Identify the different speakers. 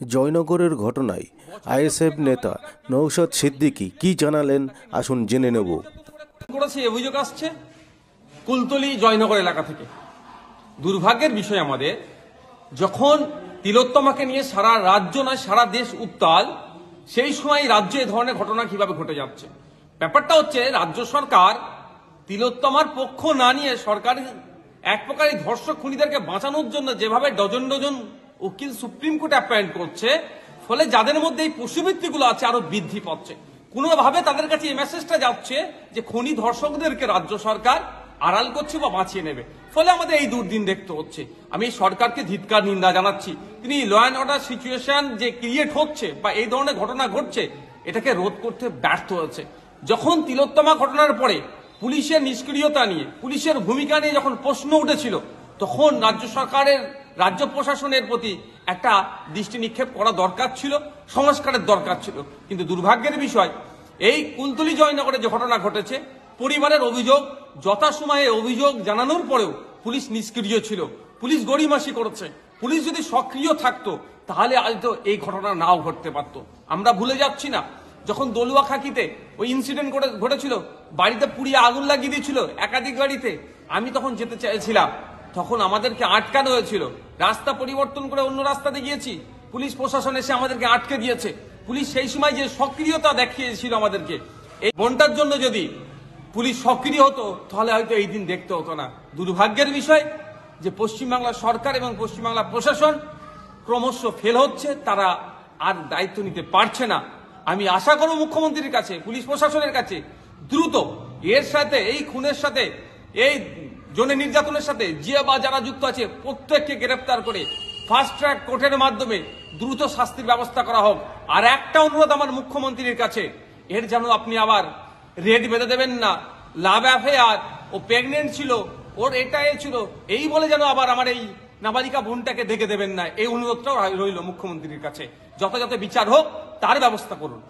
Speaker 1: জয়নগরের ঘটনায় আইএসএফ নেতা নওশাদ সিদ্দিকী কি জানালেন, আসুন জেনে নেব।
Speaker 2: করেছে অভিযোগ আসছে কুলতলি জয়নগর এলাকা থেকে। দুর্ভাগ্যের বিষয় আমাদের, যখন তিলোত্তমাকে নিয়ে সারা রাজ্য নয় সারা দেশ উত্তাল, সেই সময় রাজ্যে এ ধরনের ঘটনা কিভাবে ঘটে যাচ্ছে। ব্যাপারটা হচ্ছে রাজ্য সরকার তিলোত্তমার পক্ষ না নিয়ে সরকার এক প্রকার এই ধর্ষক খুনিদেরকে বাঁচানোর জন্য যেভাবে ডজন ডজন উকিল সুপ্রিম কোর্টে অ্যাপয়েন্ট করছে, ফলে যাদের মধ্যে এই পশুবৃত্তিগুলো আছে আরো বৃদ্ধি পাচ্ছে। কোনোভাবে তাদের কাছে এই মেসেজটা যাচ্ছে যে খনি ধর্ষকদেরকে রাজ্য সরকার আড়াল করছে বা বাঁচিয়ে নেবে, ফলে আমাদের এই দুর্দিন দেখতে হচ্ছে। আমি সরকারকে ধিক্কার নিন্দা জানাচ্ছি। তিনি ল অ্যান্ড অর্ডার সিচুয়েশন যে ক্রিয়েট হচ্ছে বা এই ধরনের ঘটনা ঘটছে, এটাকে রোধ করতে ব্যর্থ হয়েছে। যখন তিলোত্তমা ঘটনার পরে পুলিশের নিষ্ক্রিয়তা নিয়ে, পুলিশের ভূমিকা নিয়ে যখন প্রশ্ন উঠেছিল, তখন রাজ্য সরকারের রাজ্য প্রশাসনের প্রতি একটা দৃষ্টি নিক্ষেপ করা দরকার ছিল, সংস্কারের দরকার ছিল। কিন্তু দুর্ভাগ্যের বিষয়, এই কুলতলি জয়নগরে যে ঘটনা ঘটেছে, পরিবারের অভিযোগ যথাসময়ে অভিযোগ জানানোর পরেও পুলিশ নিষ্ক্রিয় ছিল, পুলিশ গড়িমাসি করেছে। পুলিশ যদি সক্রিয় থাকতো তাহলে আজ তো এই ঘটনা নাও ঘটতে পারতো। আমরা ভুলে যাচ্ছি না, যখন দলুয়াখাকিতে ওই ইনসিডেন্ট ঘটেছিল, বাড়িতে পুড়িয়ে আগুন লাগিয়ে দিয়েছিল একাধিক গাড়িতে, আমি তখন যেতে চাইছিলাম, তখন আমাদেরকে আটকানো হয়েছিল। রাস্তা পরিবর্তন করে অন্য রাস্তাতে গিয়েছি, পুলিশ প্রশাসন এসে আমাদেরকে আটকে দিয়েছে। পুলিশ সেই সময় যে সক্রিয়তা দেখিয়েছিল আমাদেরকে, এই বনটার জন্য যদি পুলিশ সক্রিয় হতো তাহলে হয়তো এই দিন দেখতে হতো না। দুর্ভাগ্যের বিষয় যে পশ্চিমবাংলার সরকার এবং পশ্চিমবাংলা প্রশাসন ক্রমশ ফেল হচ্ছে, তারা আর দায়িত্ব নিতে পারছে না। আমি আশা করব মুখ্যমন্ত্রীর কাছে, পুলিশ প্রশাসনের কাছে দ্রুত এর সাথে, এই খুনের সাথে, এই যৌন নির্যাতনের সাথে যে বা যারা যুক্ত আছে প্রত্যেককে গ্রেফতার করে ফাস্ট ট্র্যাক কোর্টের মাধ্যমে দ্রুত শাস্তির ব্যবস্থা করা হোক। আর একটা অনুরোধ আমার মুখ্যমন্ত্রীর কাছে, এর যেন আপনি আবার রেড বেঁধে দেবেন না। লাভ অ্যাফেয়ার, ও প্রেগনেন্ট ছিল, ওর এটা ছিল, এই বলে যেন আবার আমার এই নাবালিকা বোনটাকে দেখে দেবেন না। এই অনুরোধটাও রইল মুখ্যমন্ত্রীর কাছে, যথাযথ বিচার হোক, তার ব্যবস্থা করুন।